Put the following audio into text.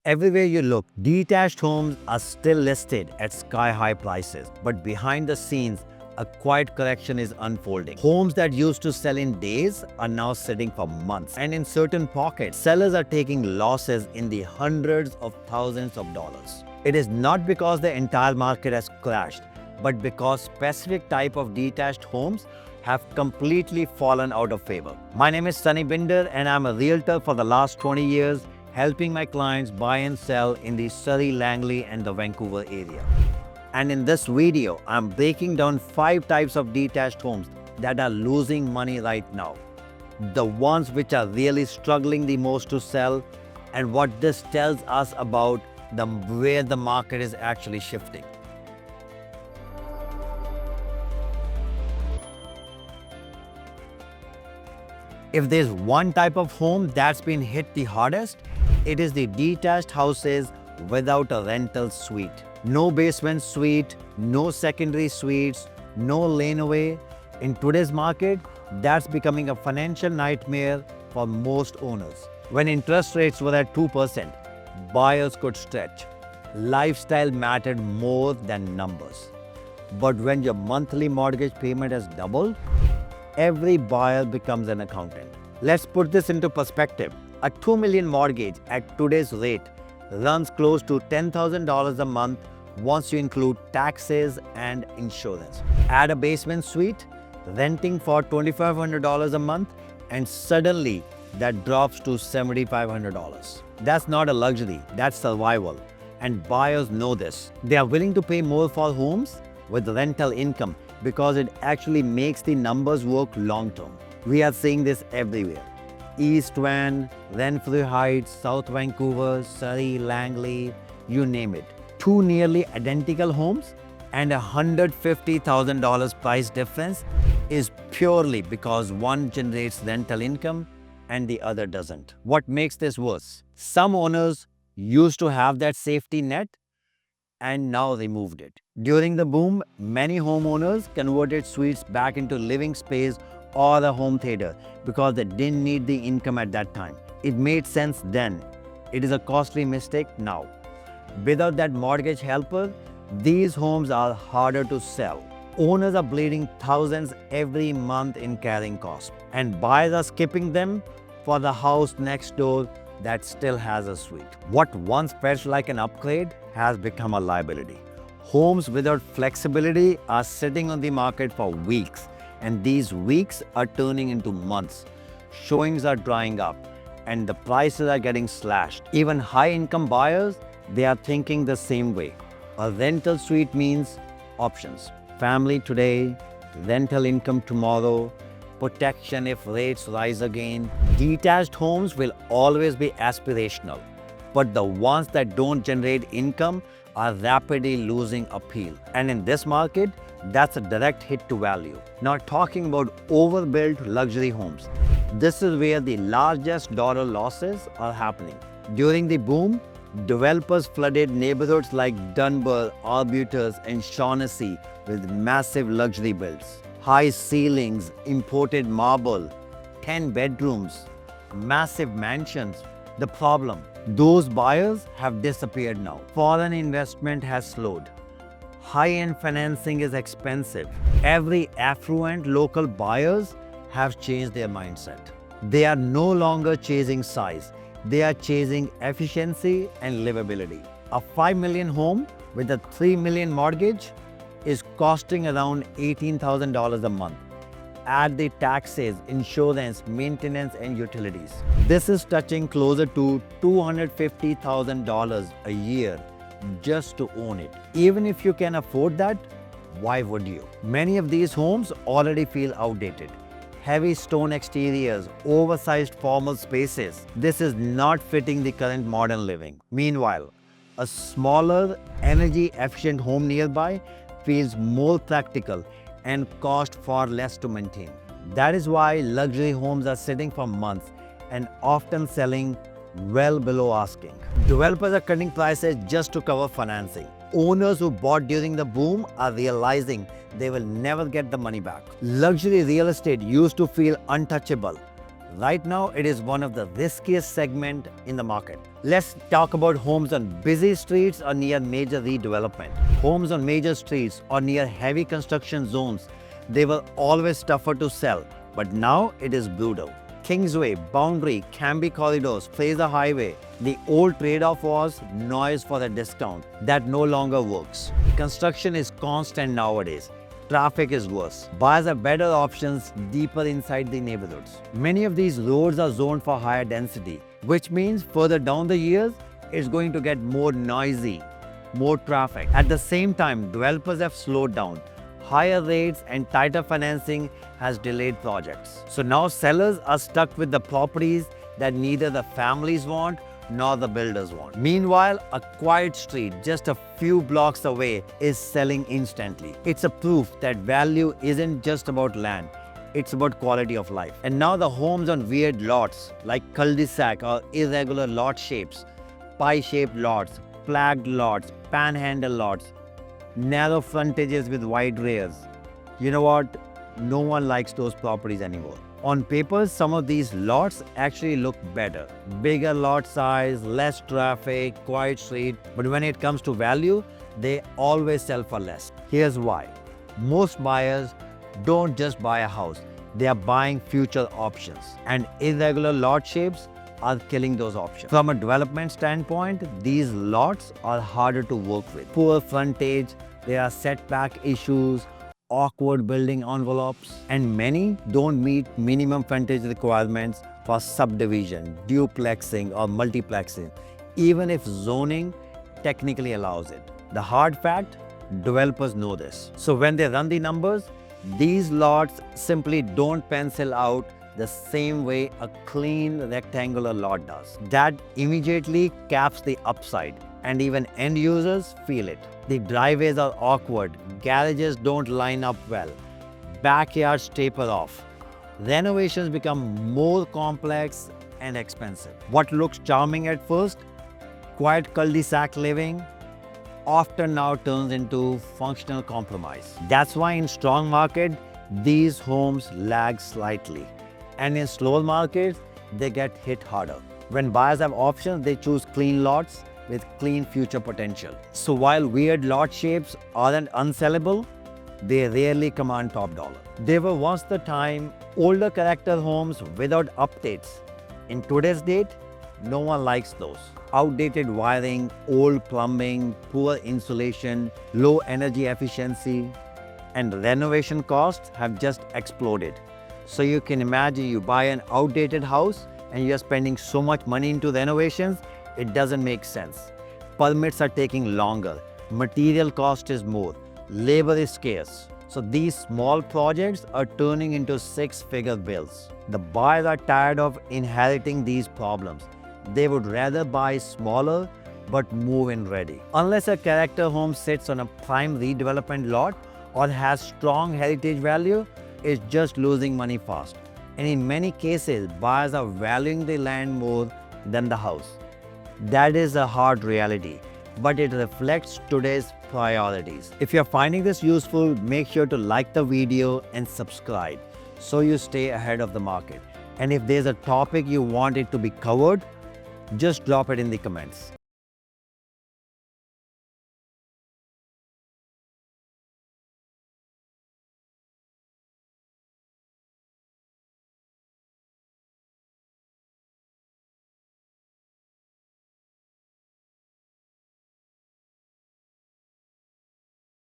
Everywhere you look, detached homes are still listed at sky-high prices, but behind the scenes, a quiet correction is unfolding. Homes that used to sell in days are now sitting for months, and in certain pockets, sellers are taking losses in the hundreds of thousands of dollars. It is not because the entire market has crashed, but because specific type of detached homes have completely fallen out of favor. My name is Sonny Bhinder, and I'm a realtor for the last 20 years, helping my clients buy and sell in the Surrey, Langley and the Vancouver area. And in this video, I'm breaking down 5 types of detached homes that are losing money right now. The ones which are really struggling the most to sell, and what this tells us about where the market is actually shifting. If there's one type of home that's been hit the hardest, it is the detached houses without a rental suite. No basement suite, no secondary suites, no laneaway. In today's market, that's becoming a financial nightmare for most owners. When interest rates were at 2%, buyers could stretch. Lifestyle mattered more than numbers. But when your monthly mortgage payment has doubled, every buyer becomes an accountant. Let's put this into perspective. A $2 million mortgage at today's rate runs close to $10,000 a month once you include taxes and insurance. Add a basement suite, renting for $2,500 a month, and suddenly that drops to $7,500. That's not a luxury, that's survival. And buyers know this. They are willing to pay more for homes with rental income because it actually makes the numbers work long term. We are seeing this everywhere. East Van, Renfrew Heights, South Vancouver, Surrey, Langley, you name it. 2 nearly identical homes and $150,000 price difference is purely because one generates rental income and the other doesn't. What makes this worse? Some owners used to have that safety net and now removed it. During the boom, many homeowners converted suites back into living space or a home theater because they didn't need the income at that time. It made sense then. It is a costly mistake now. Without that mortgage helper, these homes are harder to sell. Owners are bleeding thousands every month in carrying costs, and buyers are skipping them for the house next door that still has a suite. What once felt like an upgrade has become a liability. Homes without flexibility are sitting on the market for weeks, and these weeks are turning into months. Showings are drying up, and the prices are getting slashed. Even high-income buyers, they are thinking the same way. A rental suite means options. Family today, rental income tomorrow, protection if rates rise again. Detached homes will always be aspirational, but the ones that don't generate income are rapidly losing appeal. And in this market, that's a direct hit to value. Now talking about overbuilt luxury homes. This is where the largest dollar losses are happening. During the boom, developers flooded neighborhoods like Dunbar, Arbutus, and Shaughnessy with massive luxury builds. High ceilings, imported marble, 10 bedrooms, massive mansions. The problem, those buyers have disappeared now. Foreign investment has slowed. High-end financing is expensive. Every affluent local buyers have changed their mindset. They are no longer chasing size. They are chasing efficiency and livability. A $5 million home with a $3 million mortgage is costing around $18,000 a month. Add the taxes, insurance, maintenance, and utilities. This is touching closer to $250,000 a year just to own it. Even if you can afford that, why would you? Many of these homes already feel outdated. Heavy stone exteriors, oversized formal spaces. This is not fitting the current modern living. Meanwhile, a smaller, energy-efficient home nearby feels more practical and cost far less to maintain. That is why luxury homes are sitting for months and often selling well below asking. Developers are cutting prices just to cover financing. Owners who bought during the boom are realizing they will never get the money back. Luxury real estate used to feel untouchable. Right now, it is one of the riskiest segment in the market. Let's talk about homes on busy streets or near major redevelopment. Homes on major streets or near heavy construction zones, they were always tougher to sell, but now it is brutal. Kingsway, Boundary, Cambie corridors, Fraser Highway. The old trade-off was noise for a discount. That no longer works. Construction is constant nowadays. Traffic is worse. Buyers have better options deeper inside the neighborhoods. Many of these roads are zoned for higher density, which means further down the years, it's going to get more noisy, more traffic. At the same time, developers have slowed down. Higher rates and tighter financing has delayed projects. So now sellers are stuck with the properties that neither the families want nor the builders want. Meanwhile, a quiet street just a few blocks away is selling instantly. It's a proof that value isn't just about land, it's about quality of life. And now the homes on weird lots like cul-de-sac or irregular lot shapes, pie-shaped lots, flagged lots, panhandle lots, narrow frontages with wide rears. You know what? No one likes those properties anymore. On paper, some of these lots actually look better. Bigger lot size, less traffic, quiet street. But when it comes to value, they always sell for less. Here's why. Most buyers don't just buy a house. They are buying future options. And irregular lot shapes are killing those options. From a development standpoint, these lots are harder to work with. Poor frontage, there are setback issues, awkward building envelopes, and many don't meet minimum frontage requirements for subdivision, duplexing, or multiplexing, even if zoning technically allows it. The hard fact, developers know this. So when they run the numbers, these lots simply don't pencil out the same way a clean rectangular lot does. That immediately caps the upside, and even end users feel it. The driveways are awkward, garages don't line up well, backyards taper off. Renovations become more complex and expensive. What looks charming at first, quiet cul-de-sac living, often now turns into functional compromise. That's why in strong market, these homes lag slightly. And in slower markets, they get hit harder. When buyers have options, they choose clean lots with clean future potential. So while weird lot shapes aren't unsellable, they rarely command top dollar. They were once the time older character homes without updates. In today's date, no one likes those. Outdated wiring, old plumbing, poor insulation, low energy efficiency, and renovation costs have just exploded. So you can imagine you buy an outdated house and you're spending so much money into renovations, it doesn't make sense. Permits are taking longer, material cost is more, labor is scarce. So these small projects are turning into six-figure bills. The buyers are tired of inheriting these problems. They would rather buy smaller but move-in ready. Unless a character home sits on a prime redevelopment lot or has strong heritage value, it's just losing money fast. And in many cases, buyers are valuing the land more than the house. That is a hard reality, but it reflects today's priorities. If you're finding this useful, make sure to like the video and subscribe so you stay ahead of the market. And if there's a topic you want it to be covered, just drop it in the comments.